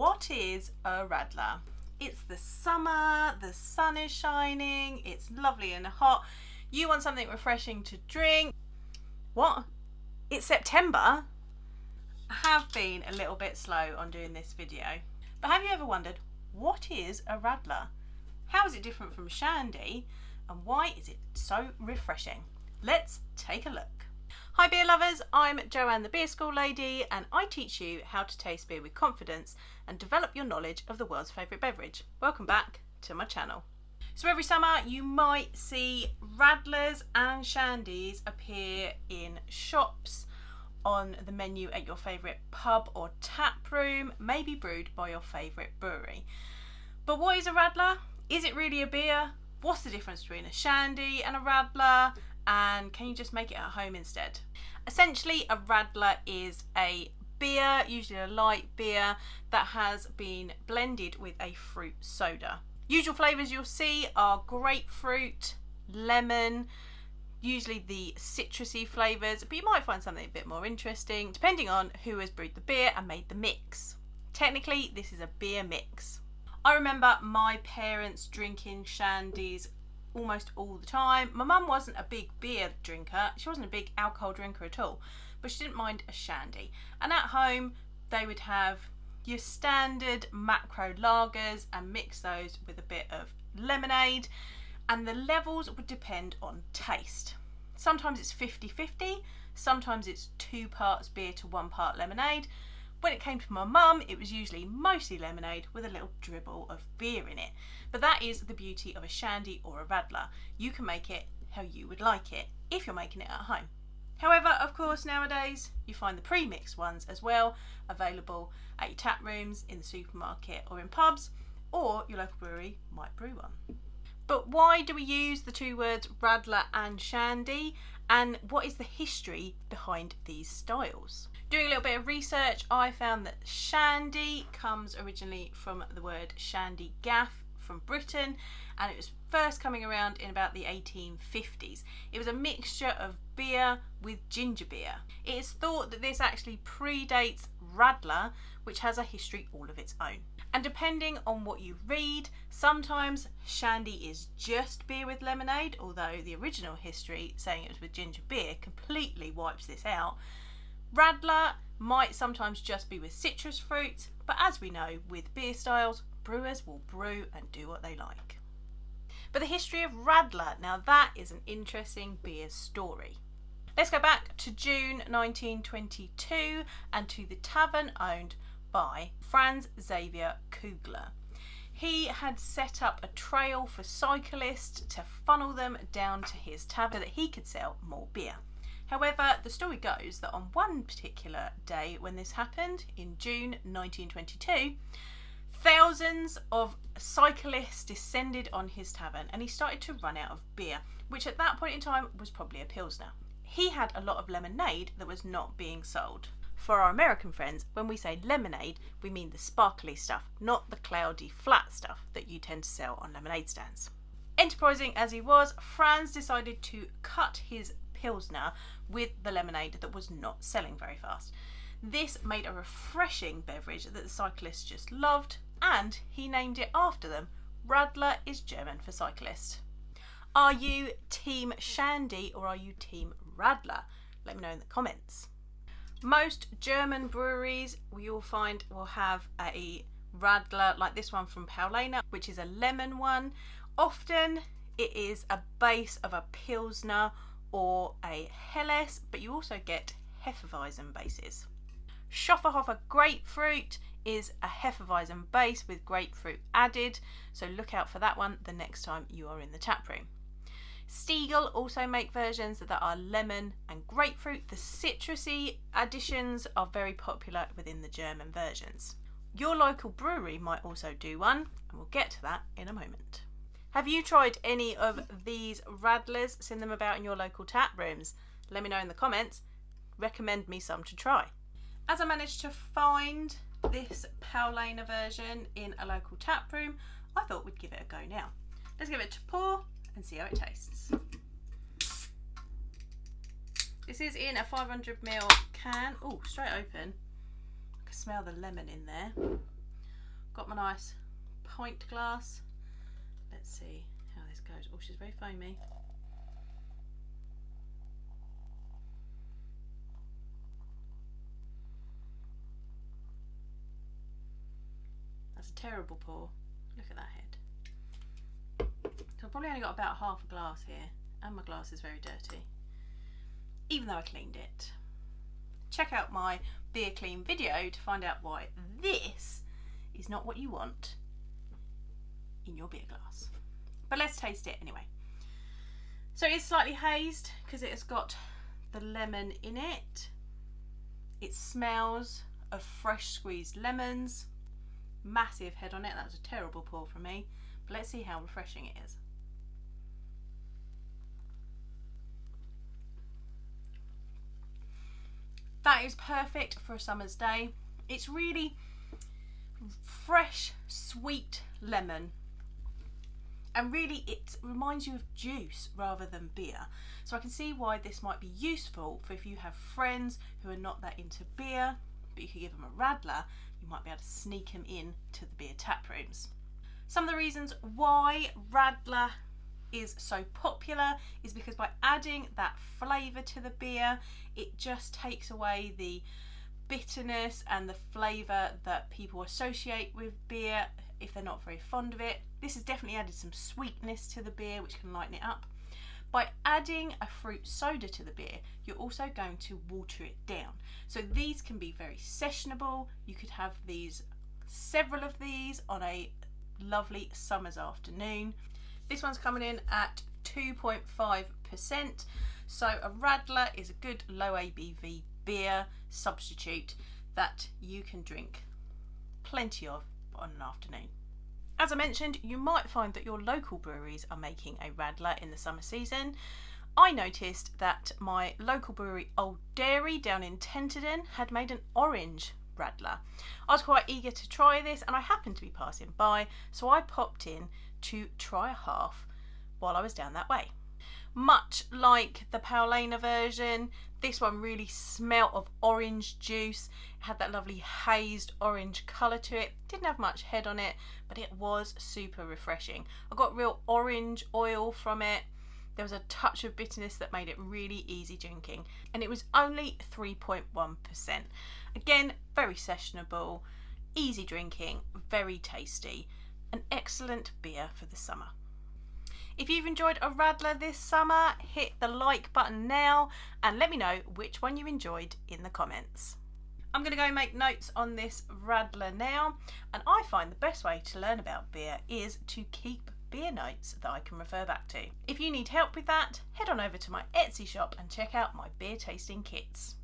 What is a Radler? It's the summer, the sun is shining, it's lovely and hot. You want something refreshing to drink. What? It's September? I have been a little bit slow on doing this video, but have you ever wondered, what is a Radler? How is it different from Shandy? And why is it so refreshing? Let's take a look. Hi beer lovers, I'm Joanne the Beer School Lady, and I teach you how to taste beer with confidence and develop your knowledge of the world's favourite beverage. Welcome back to my channel. So every summer you might see Radlers and Shandies appear in shops, on the menu at your favourite pub or tap room, maybe brewed by your favourite brewery. But what is a Radler? Is it really a beer? What's the difference between a Shandy and a Radler? And can you just make it at home instead? Essentially, a Radler is a beer, usually a light beer, that has been blended with a fruit soda. Usual flavours you'll see are grapefruit, lemon, usually the citrusy flavours, but you might find something a bit more interesting depending on who has brewed the beer and made the mix. Technically, this is a beer mix. I remember my parents drinking Shandies almost all the time. My mum wasn't a big beer drinker, she wasn't a big alcohol drinker at all, but she didn't mind a Shandy. And at home they would have your standard macro lagers and mix those with a bit of lemonade, and the levels would depend on taste. Sometimes it's 50-50, sometimes it's 2 parts beer to 1 part lemonade. When it came to my mum, it was usually mostly lemonade with a little dribble of beer in it. But that is the beauty of a Shandy or a Radler. You can make it how you would like it if you're making it at home. However, of course, nowadays you find the pre-mixed ones as well, available at your tap rooms, in the supermarket or in pubs, or your local brewery might brew one. But why do we use the two words Radler and Shandy, and what is the history behind these styles? Doing a little bit of research, I found that Shandy comes originally from the word shandy gaff from Britain, and it was first coming around in about the 1850s. It was a mixture of beer with ginger beer. It is thought that this actually predates Radler, which has a history all of its own. And depending on what you read, sometimes Shandy is just beer with lemonade, although the original history saying it was with ginger beer completely wipes this out. Radler might sometimes just be with citrus fruit, but as we know with beer styles, brewers will brew and do what they like. But the history of Radler, now that is an interesting beer story. Let's go back to June 1922 and to the tavern owned by Franz Xavier Kugler. He had set up a trail for cyclists to funnel them down to his tavern so that he could sell more beer. However, the story goes that on one particular day when this happened, in June 1922, thousands of cyclists descended on his tavern and he started to run out of beer, which at that point in time was probably a Pilsner. He had a lot of lemonade that was not being sold. For our American friends, when we say lemonade, we mean the sparkly stuff, not the cloudy, flat stuff that you tend to sell on lemonade stands. Enterprising as he was, Franz decided to cut his Pilsner with the lemonade that was not selling very fast. This made a refreshing beverage that the cyclists just loved, and he named it after them. Radler is German for cyclist. Are you Team Shandy or are you Team Radler? Let me know in the comments. Most German breweries you'll find will have a Radler like this one from Paulaner, which is a lemon one. Often it is a base of a Pilsner or a Helles, but you also get Hefeweizen bases. Schofferhofer grapefruit is a Hefeweizen base with grapefruit added, so look out for that one the next time you are in the tap room. Stiegl also make versions that are lemon and grapefruit. The citrusy additions are very popular within the German versions. Your local brewery might also do one, and we'll get to that in a moment. Have you tried any of these Radlers? Send them about in your local tap rooms. Let me know in the comments. Recommend me some to try. As I managed to find this Paulaner version in a local tap room, I thought we'd give it a go now. Let's give it a pour and see how it tastes. This is in a 500ml can. Oh, straight open. I can smell the lemon in there. my nice pint glass. Let's see how this goes. Oh, she's very foamy. That's a terrible pour. Look at that head. So I've probably only got about half a glass here, and my glass is very dirty, even though I cleaned it. Check out my beer clean video to find out why this is not what you want in your beer glass. But let's taste it anyway. So it's slightly hazed because it has got the lemon in it. It smells of fresh squeezed lemons. Massive head on it. That was a terrible pour from me. But let's see how refreshing it is. That is perfect for a summer's day. It's really fresh, sweet lemon. And really it reminds you of juice rather than beer. So I can see why this might be useful for if you have friends who are not that into beer, but you could give them a Radler, you might be able to sneak them in to the beer tap rooms. Some of the reasons why Radler is so popular is because by adding that flavour to the beer, it just takes away the bitterness and the flavour that people associate with beer if they're not very fond of it. This has definitely added some sweetness to the beer, which can lighten it up. By adding a fruit soda to the beer, you're also going to water it down. So these can be very sessionable. You could have several of these on a lovely summer's afternoon. This one's coming in at 2.5%. So a Radler is a good low ABV beer substitute that you can drink plenty of on an afternoon. As I mentioned, you might find that your local breweries are making a Radler in the summer season. I noticed that my local brewery Old Dairy down in Tenterden had made an orange Radler. I was quite eager to try this and I happened to be passing by, so I popped in to try a half while I was down that way. Much like the Paulana version, this one really smelt of orange juice. It had that lovely hazed orange colour to it. Didn't have much head on it, but it was super refreshing. I got real orange oil from it. There was a touch of bitterness that made it really easy drinking, and it was only 3.1%. Again, very sessionable, easy drinking, very tasty. An excellent beer for the summer. If you've enjoyed a Radler this summer, hit the like button now and let me know which one you enjoyed in the comments. I'm going to go make notes on this Radler now, and I find the best way to learn about beer is to keep beer notes that I can refer back to. If you need help with that, head on over to my Etsy shop and check out my beer tasting kits.